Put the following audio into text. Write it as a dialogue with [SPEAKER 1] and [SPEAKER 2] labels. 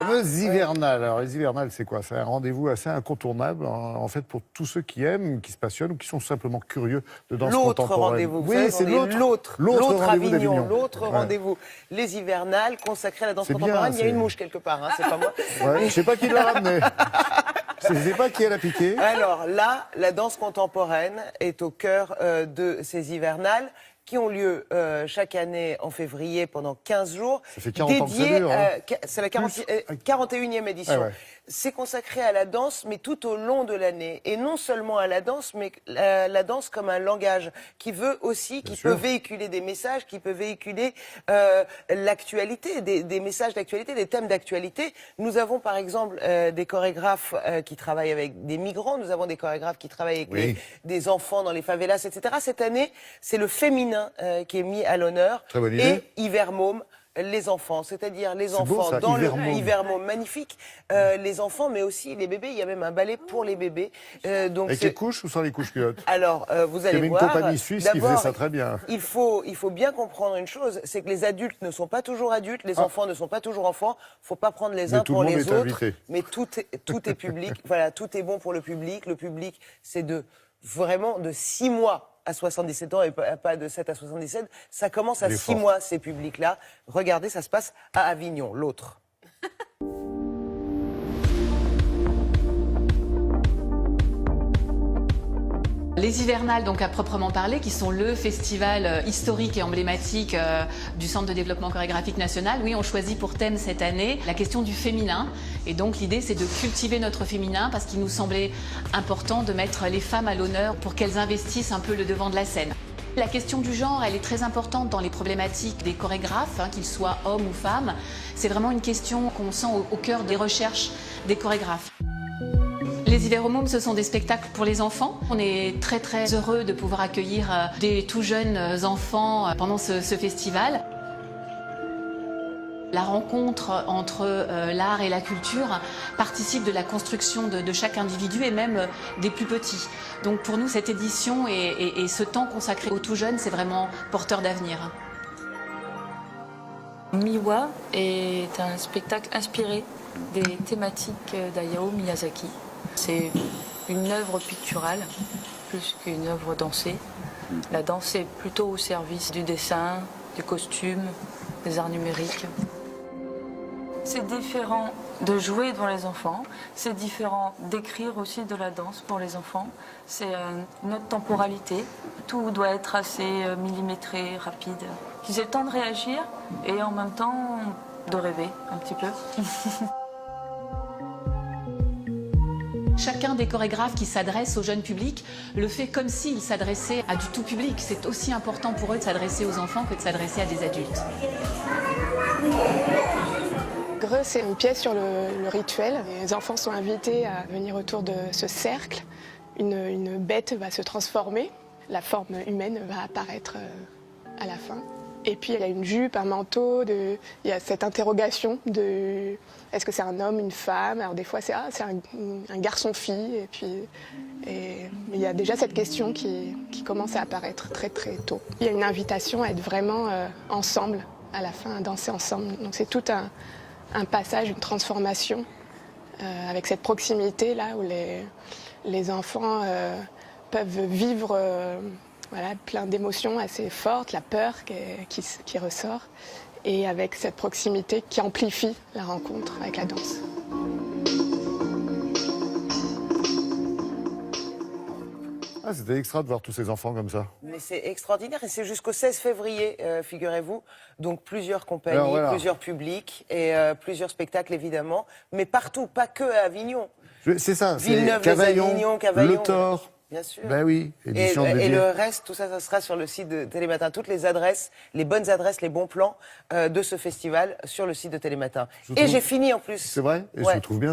[SPEAKER 1] Fameuse hivernale. Alors, les hivernales, c'est quoi? C'est un rendez-vous assez incontournable, en fait, pour tous ceux qui aiment, qui se passionnent ou qui sont simplement curieux de danse
[SPEAKER 2] L'autre
[SPEAKER 1] contemporaine.
[SPEAKER 2] rendez-vous,
[SPEAKER 1] Oui, c'est l'autre rendez-vous
[SPEAKER 2] Avignon,
[SPEAKER 1] d'Avignon.
[SPEAKER 2] l'autre rendez-vous. Les hivernales consacrés à la danse
[SPEAKER 1] C'est bien,
[SPEAKER 2] contemporaine. Il y a
[SPEAKER 1] c'est-
[SPEAKER 2] une mouche quelque part, hein, c'est pas moi.
[SPEAKER 1] Ouais, je sais pas qui l'a ramené. Je sais pas qui elle a piqué.
[SPEAKER 2] Alors là, la danse contemporaine est au cœur de ces hivernales qui ont lieu chaque année en février pendant 15 jours.
[SPEAKER 1] Ça fait 40 ans que ça dure, hein.
[SPEAKER 2] C'est la 41e édition.
[SPEAKER 1] Ah ouais.
[SPEAKER 2] C'est consacré à la danse, mais tout au long de l'année. Et non seulement à la danse, mais la danse comme un langage qui veut aussi, qui peut véhiculer des messages, qui peut véhiculer l'actualité, des messages d'actualité, des thèmes d'actualité. Nous avons par exemple des chorégraphes qui travaillent avec des migrants, nous avons des chorégraphes qui travaillent avec des enfants dans les favelas, etc. Cette année, c'est le féminin qui est mis à l'honneur.
[SPEAKER 1] Très bonne idée.
[SPEAKER 2] Et Hiver Môme, les enfants, c'est-à-dire les enfants
[SPEAKER 1] beau, ça,
[SPEAKER 2] dans
[SPEAKER 1] Hiver
[SPEAKER 2] le
[SPEAKER 1] Môme.
[SPEAKER 2] Hiver Môme magnifique, les enfants, mais aussi les bébés. Il y a même un ballet pour les bébés. Donc
[SPEAKER 1] Avec les couches ou sans les couches culottes?
[SPEAKER 2] alors, vous
[SPEAKER 1] Il y
[SPEAKER 2] allez
[SPEAKER 1] avait une
[SPEAKER 2] voir.
[SPEAKER 1] compagnie suisse qui faisait ça très bien.
[SPEAKER 2] Il faut bien comprendre une chose, c'est que les adultes ne sont pas toujours adultes, les enfants ne sont pas toujours enfants. Faut pas prendre les
[SPEAKER 1] Mais
[SPEAKER 2] uns
[SPEAKER 1] tout
[SPEAKER 2] pour
[SPEAKER 1] le monde
[SPEAKER 2] les
[SPEAKER 1] est
[SPEAKER 2] autres.
[SPEAKER 1] invité.
[SPEAKER 2] Mais tout est public. Voilà, tout est bon pour le public. Le public, c'est vraiment de 6 mois à 77 ans et pas de 7 à 77. Ça commence à
[SPEAKER 1] Elle est
[SPEAKER 2] 6
[SPEAKER 1] forte.
[SPEAKER 2] mois, ces publics-là. Regardez, ça se passe à Avignon, l'autre.
[SPEAKER 3] Les hivernales, donc à proprement parler, qui sont le festival historique et emblématique du Centre de développement chorégraphique national, oui, on choisit pour thème cette année la question du féminin. Et donc l'idée, c'est de cultiver notre féminin parce qu'il nous semblait important de mettre les femmes à l'honneur pour qu'elles investissent un peu le devant de la scène. La question du genre, elle est très importante dans les problématiques des chorégraphes, qu'ils soient hommes ou femmes. C'est vraiment une question qu'on sent au cœur des recherches des chorégraphes. Les Hivers Mômes, ce sont des spectacles pour les enfants. On est très très heureux de pouvoir accueillir des tout jeunes enfants pendant ce festival. La rencontre entre l'art et la culture participe de la construction de chaque individu et même des plus petits. Donc pour nous, cette édition et ce temps consacré aux tout jeunes, c'est vraiment porteur d'avenir.
[SPEAKER 4] Miwa est un spectacle inspiré des thématiques d'Hayao Miyazaki. C'est une œuvre picturale plus qu'une œuvre dansée. La danse est plutôt au service du dessin, du costume, des arts numériques. C'est différent de jouer devant les enfants, c'est différent d'écrire aussi de la danse pour les enfants. C'est une autre temporalité, tout doit être assez millimétré, rapide. Qu'ils aient le temps de réagir et en même temps de rêver un petit peu.
[SPEAKER 3] Chacun des chorégraphes qui s'adresse au jeune public le fait comme s'il s'adressait à du tout public. C'est aussi important pour eux de s'adresser aux enfants que de s'adresser à des adultes.
[SPEAKER 5] Greux, c'est une pièce sur le rituel. Les enfants sont invités à venir autour de ce cercle. Une bête va se transformer, la forme humaine va apparaître à la fin. Et puis il y a une jupe, un manteau, il y a cette interrogation de est-ce que c'est un homme, une femme? Alors des fois c'est un garçon-fille. Mais il y a déjà cette question qui commence à apparaître très très tôt. Il y a une invitation à être vraiment ensemble à la fin, à danser ensemble. Donc c'est tout un passage, une transformation avec cette proximité là où les enfants peuvent vivre plein d'émotions assez fortes, la peur qui ressort, et avec cette proximité qui amplifie la rencontre avec la danse.
[SPEAKER 1] Ah, c'était extra de voir tous ces enfants comme ça.
[SPEAKER 2] Mais c'est extraordinaire et c'est jusqu'au 16 février, figurez-vous. Donc plusieurs compagnies,
[SPEAKER 1] Alors, voilà.
[SPEAKER 2] plusieurs publics et plusieurs spectacles évidemment, mais partout, pas que à Avignon.
[SPEAKER 1] C'est ça, c'est
[SPEAKER 2] Villeneuve-les-Avignon, Cavaillon.
[SPEAKER 1] Le Thor.
[SPEAKER 2] Bien sûr.
[SPEAKER 1] Ben oui, édition
[SPEAKER 2] Et
[SPEAKER 1] dédiée.
[SPEAKER 2] le reste, tout ça, ça sera sur le site de Télématin. Toutes les adresses, les bonnes adresses, les bons plans de ce festival sur le site de Télématin. Et j'ai fini en plus.
[SPEAKER 1] C'est vrai? Et je
[SPEAKER 2] Ouais.
[SPEAKER 1] le trouve bien.